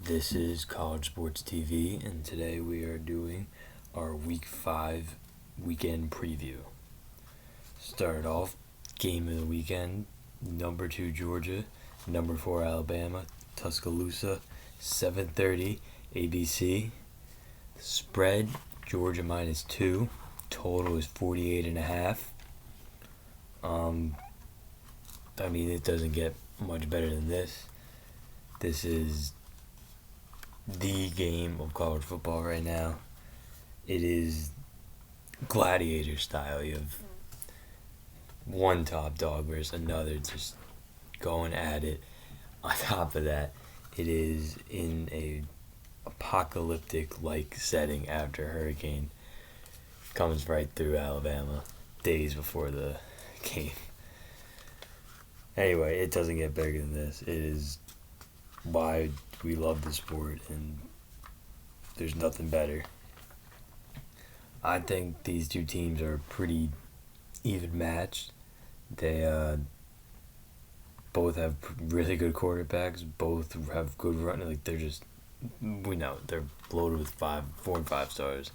This is College Sports TV, and today we are doing our Week 5 weekend preview. Started off, game of the weekend, number 2 Georgia, number 4 Alabama, Tuscaloosa, 7:30 ABC. Spread, Georgia -2, total is 48.5. It doesn't get much better than this. This is the game of college football right now. It is gladiator style. You have one top dog versus another just going at it. On top of that, it is in a apocalyptic-like setting after a hurricane comes right through Alabama days before the game. Anyway, it doesn't get bigger than this. It is why we love the sport, and there's nothing better. I think these two teams are pretty even matched. They both have really good quarterbacks. Both have good running. We know they're loaded with 4 and 5 stars.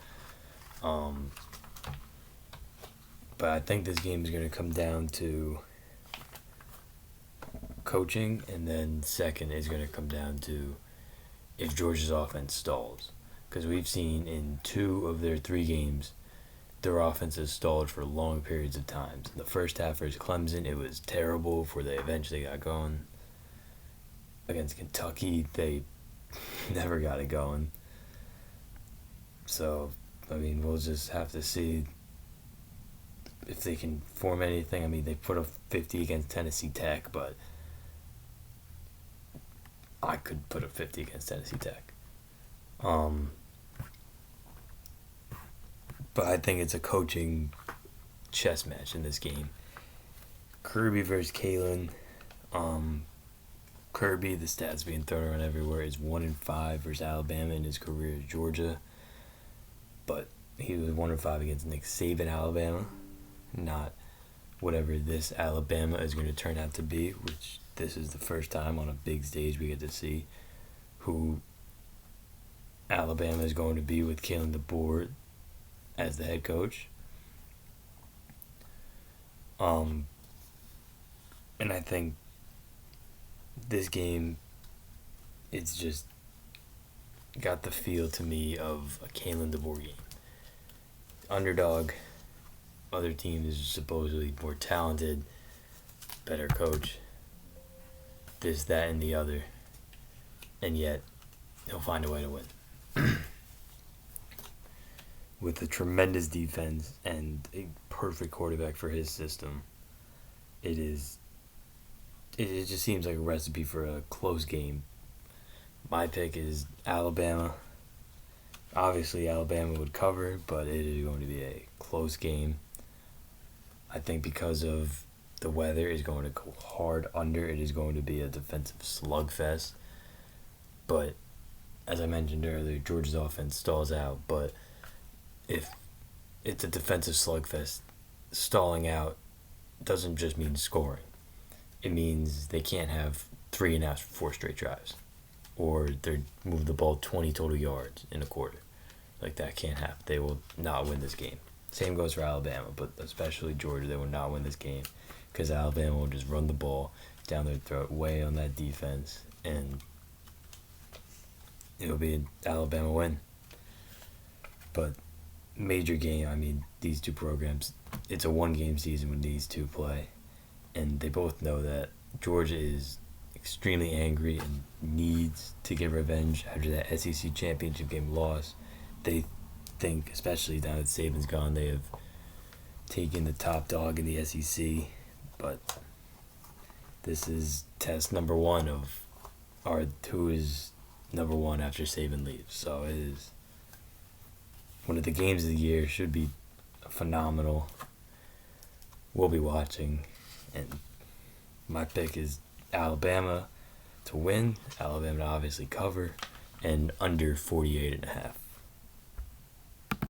But I think this game is going to come down to coaching, and then second is going to come down to if Georgia's offense stalls. Because we've seen in 2 of their 3 games, their offense has stalled for long periods of time. In the first half versus Clemson, it was terrible before they eventually got going. Against Kentucky, they never got it going. So, we'll just have to see if they can form anything. They put up 50 against Tennessee Tech, but I could put up 50 against Tennessee Tech. But I think it's a coaching chess match in this game. Kirby versus Kalen. Kirby, the stats being thrown around everywhere, is 1-5 versus Alabama in his career at Georgia. But he was 1-5 against Nick Saban, Alabama. Not whatever this Alabama is going to turn out to be, which this is the first time on a big stage we get to see who Alabama is going to be with Kalen DeBoer as the head coach. And I think this game, it's just got the feel to me of a Kalen DeBoer game. Underdog, other team is supposedly more talented, better coach, this, that, and the other, and yet he'll find a way to win. With a tremendous defense and a perfect quarterback for his system, it just seems like a recipe for a close game. My pick is Alabama. Obviously, Alabama would cover, but it is going to be a close game. I think because of the weather is going to go hard under. It is going to be a defensive slugfest. But as I mentioned earlier, Georgia's offense stalls out. But if it's a defensive slugfest, stalling out doesn't just mean scoring. It means they can't have 3 and outs for 4 straight drives, or they're moving the ball 20 total yards in a quarter. That can't happen. They will not win this game. Same goes for Alabama, but especially Georgia. They will not win this game because Alabama will just run the ball down their throat, way on that defense, and it'll be an Alabama win. But major game, these two programs, it's a 1-game season when these two play, and they both know that Georgia is extremely angry and needs to get revenge after that SEC championship game loss. They think, especially now that Saban's gone, they have taken the top dog in the SEC, but this is test number 1 of who is number 1 after Saban leaves. So it is one of the games of the year. Should be phenomenal. We'll be watching, and my pick is Alabama to win, Alabama to obviously cover, and under 48.5.